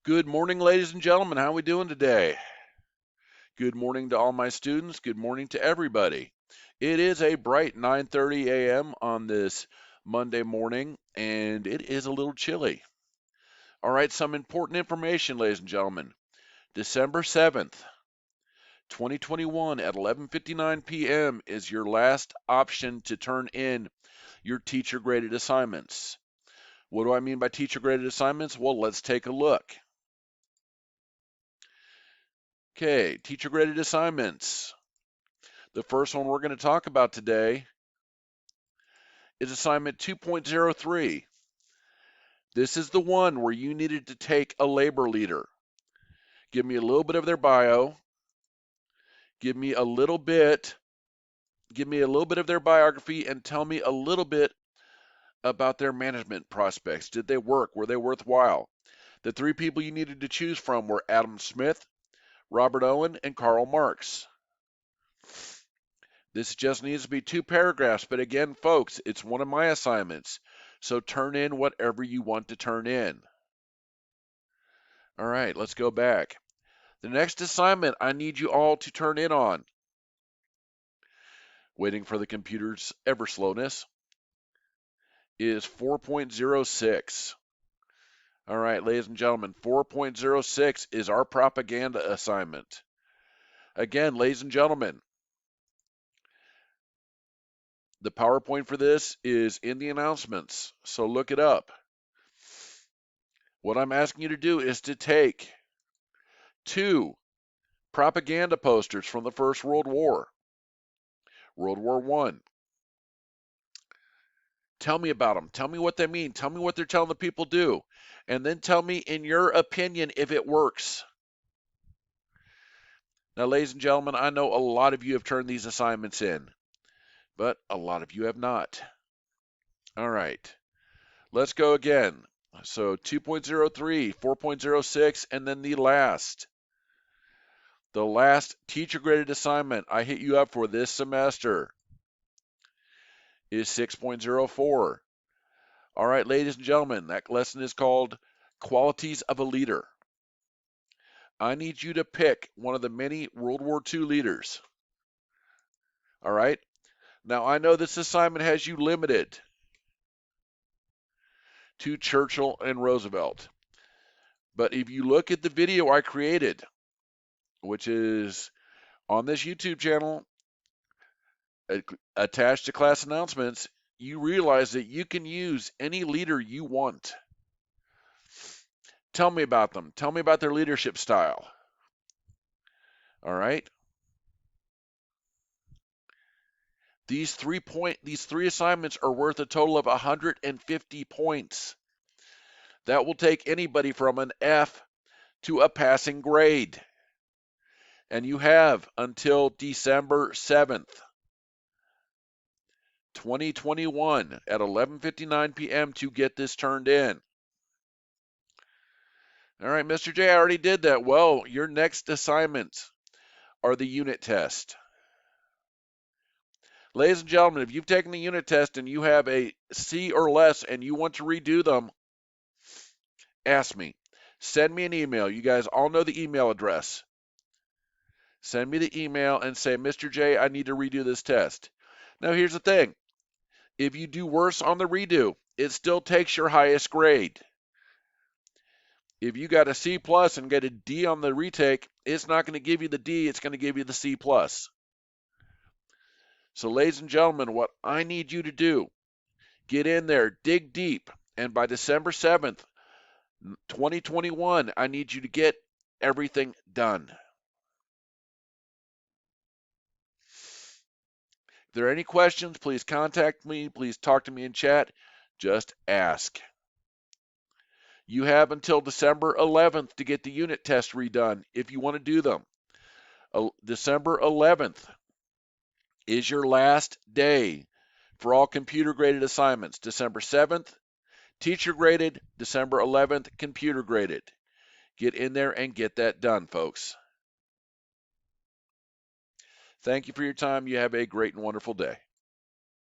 Good morning, ladies and gentlemen. How are we doing today? Good morning to all my students. Good morning to everybody. It is a bright 9:30 a.m. on this Monday morning, and it is a little chilly. All right, some important information, ladies and gentlemen. December 7th, 2021 at 11:59 p.m. is your last option to turn in your teacher graded assignments. What do I mean by teacher graded assignments? Well, let's take a look. Okay, teacher graded assignments. The first one we're going to talk about today is assignment 2.03. This is the one where you needed to take a labor leader. Give me a little bit of their bio. Give me a little bit of their biography and tell me a little bit about their management prospects. Did they work? Were they worthwhile? The three people you needed to choose from were Adam Smith, Robert Owen, and Karl Marx. This just needs to be 2 paragraphs, but again, folks, it's one of my assignments, so turn in whatever you want to turn in. All right, let's go back. The next assignment I need you all to turn in on, waiting for the computer's ever slowness, is 4.06. All right, ladies and gentlemen, 4.06 is our propaganda assignment. Again, ladies and gentlemen, the PowerPoint for this is in the announcements, so look it up. What I'm asking you to do is to take 2 propaganda posters from the First World War, World War I. Tell me about them. Tell me what they mean. Tell me what they're telling the people do. And then tell me, in your opinion, if it works. Now, ladies and gentlemen, I know a lot of you have turned these assignments in, but a lot of you have not. All right, let's go again. So 2.03, 4.06, and then the last teacher graded assignment I hit you up for this semester is 6.04. All right, ladies and gentlemen, that lesson is called Qualities of a Leader. I need you to pick one of the many World War II leaders. All right? Now, I know this assignment has you limited to Churchill and Roosevelt. But if you look at the video I created, which is on this YouTube channel, attached to class announcements, you realize that you can use any leader you want. Tell me about them. Tell me about their leadership style. All right? These three assignments are worth a total of 150 points. That will take anybody from an F to a passing grade. And you have until December 7th, 2021 at 11:59 p.m. to get this turned in. All right, Mr. J, I already did that. Well, your next assignments are the unit test. Ladies and gentlemen, if you've taken the unit test and you have a C or less and you want to redo them, ask me. Send me an email. You guys all know the email address. Send me the email and say, Mr. J, I need to redo this test. Now, here's the thing. If you do worse on the redo, it still takes your highest grade. If you got a C plus and get a D on the retake, it's not going to give you the D, it's going to give you the C plus. So, ladies and gentlemen, what I need you to do, get in there, dig deep, and by December 7th, 2021, I need you to get everything done. If there are any questions, please contact me. Please talk to me in chat. Just ask. You have until December 11th to get the unit tests redone if you want to do them. December 11th is your last day for all computer graded assignments. December 7th, teacher graded. December 11th, computer graded. Get in there and get that done, folks. Thank you for your time. You have a great and wonderful day.